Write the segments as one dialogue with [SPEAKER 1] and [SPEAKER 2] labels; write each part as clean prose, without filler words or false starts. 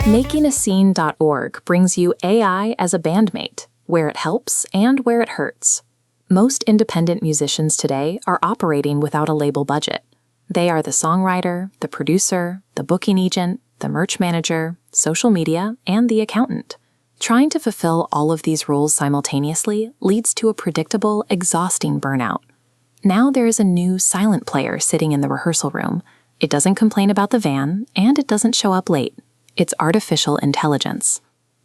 [SPEAKER 1] MakingAScene.org brings you AI as a bandmate, where it helps and where it hurts. Most independent musicians today are operating without a label budget. They are the songwriter, the producer, the booking agent, the merch manager, social media, and the accountant. Trying to fulfill all of these roles simultaneously leads to a predictable, exhausting burnout. Now there is a new silent player sitting in the rehearsal room. It doesn't complain about the van, and it doesn't show up late. It's artificial intelligence.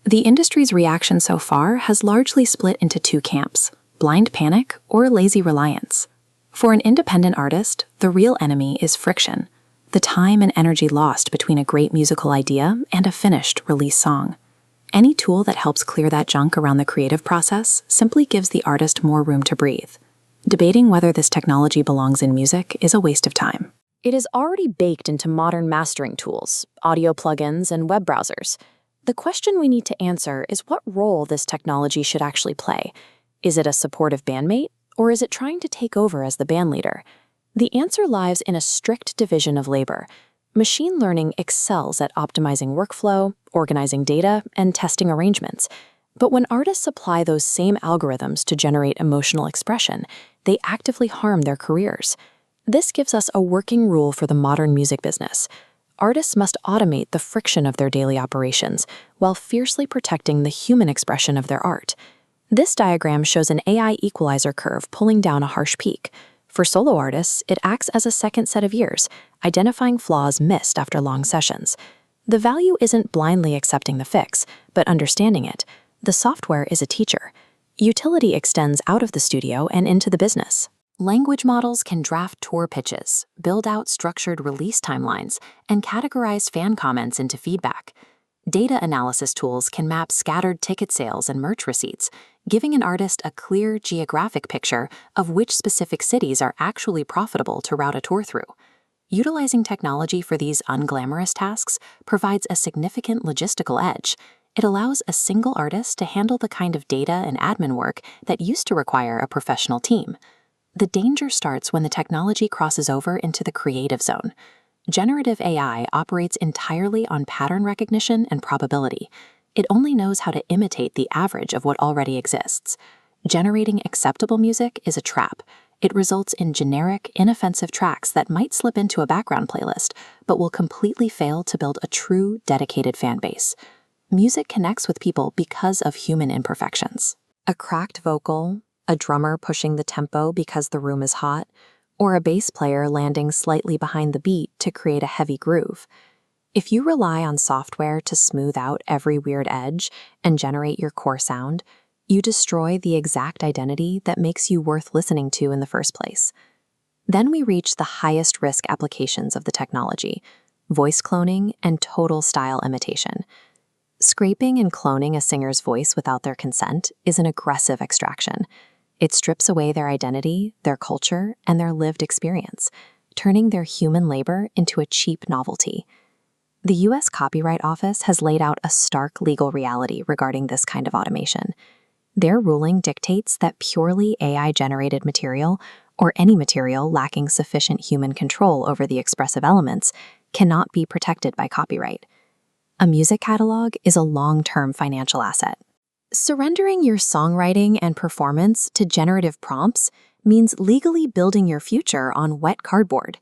[SPEAKER 1] The industry's reaction so far has largely split into two camps: blind panic or lazy reliance. For an independent artist, the real enemy is friction, the time and energy lost between a great musical idea and a finished release song. Any tool that helps clear that junk around the creative process simply gives the artist more room to breathe. Debating whether this technology belongs in music is a waste of time.
[SPEAKER 2] It is already baked into modern mastering tools, audio plugins, and web browsers. The question we need to answer is what role this technology should actually play. Is it a supportive bandmate, or is it trying to take over as the bandleader? The answer lies in a strict division of labor. Machine learning excels at optimizing workflow, organizing data, and testing arrangements. But when artists apply those same algorithms to generate emotional expression, they actively harm their careers. This gives us a working rule for the modern music business. Artists must automate the friction of their daily operations while fiercely protecting the human expression of their art. This diagram shows an AI equalizer curve pulling down a harsh peak. For solo artists, it acts as a second set of ears, identifying flaws missed after long sessions. The value isn't blindly accepting the fix, but understanding it. The software is a teacher. Utility extends out of the studio and into the business. Language models can draft tour pitches, build out structured release timelines, and categorize fan comments into feedback. Data analysis tools can map scattered ticket sales and merch receipts, giving an artist a clear geographic picture of which specific cities are actually profitable to route a tour through. Utilizing technology for these unglamorous tasks provides a significant logistical edge. It allows a single artist to handle the kind of data and admin work that used to require a professional team. The danger starts when the technology crosses over into the creative zone. Generative AI operates entirely on pattern recognition and probability. It only knows how to imitate the average of what already exists. Generating acceptable music is a trap. It results in generic, inoffensive tracks that might slip into a background playlist, but will completely fail to build a true, dedicated fan base. Music connects with people because of human imperfections. A cracked vocal, a drummer pushing the tempo because the room is hot, or a bass player landing slightly behind the beat to create a heavy groove. If you rely on software to smooth out every weird edge and generate your core sound, you destroy the exact identity that makes you worth listening to in the first place. Then we reach the highest risk applications of the technology: voice cloning and total style imitation. Scraping and cloning a singer's voice without their consent is an aggressive extraction. It strips away their identity, their culture, and their lived experience, turning their human labor into a cheap novelty. The U.S. Copyright Office has laid out a stark legal reality regarding this kind of automation. Their ruling dictates that purely AI-generated material, or any material lacking sufficient human control over the expressive elements, cannot be protected by copyright. A music catalog is a long-term financial asset. Surrendering your songwriting and performance to generative prompts means legally building your future on wet cardboard.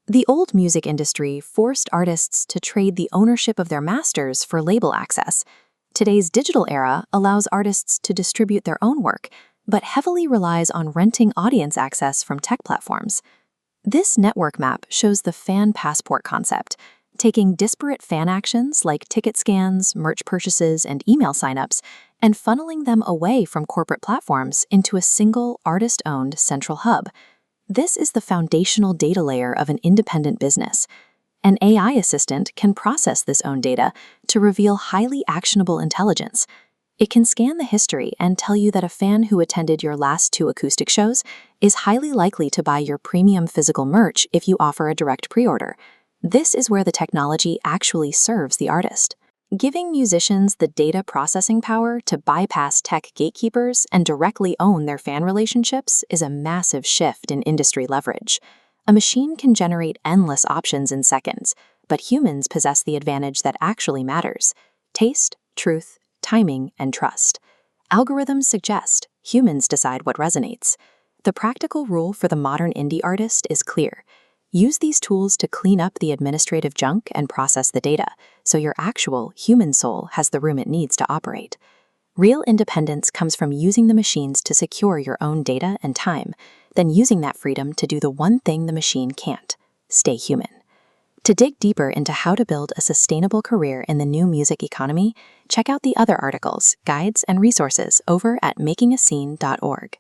[SPEAKER 2] The old music industry forced artists to trade the ownership of their masters for label access. Today's digital era allows artists to distribute their own work, but heavily relies on renting audience access from tech platforms. This network map shows the fan passport concept, taking disparate fan actions like ticket scans, merch purchases, and email signups, and funneling them away from corporate platforms into a single artist-owned central hub. This is the foundational data layer of an independent business. An AI assistant can process this own data to reveal highly actionable intelligence. It can scan the history and tell you that a fan who attended your last 2 acoustic shows is highly likely to buy your premium physical merch if you offer a direct pre-order. This is where the technology actually serves the artist. Giving musicians the data processing power to bypass tech gatekeepers and directly own their fan relationships is a massive shift in industry leverage. A machine can generate endless options in seconds, but humans possess the advantage that actually matters: taste, truth, timing, and trust. Algorithms suggest, humans decide what resonates. The practical rule for the modern indie artist is clear. Use these tools to clean up the administrative junk and process the data, so your actual human soul has the room it needs to operate. Real independence comes from using the machines to secure your own data and time, then using that freedom to do the one thing the machine can't: stay human. To dig deeper into how to build a sustainable career in the new music economy, check out the other articles, guides, and resources over at makingascene.org.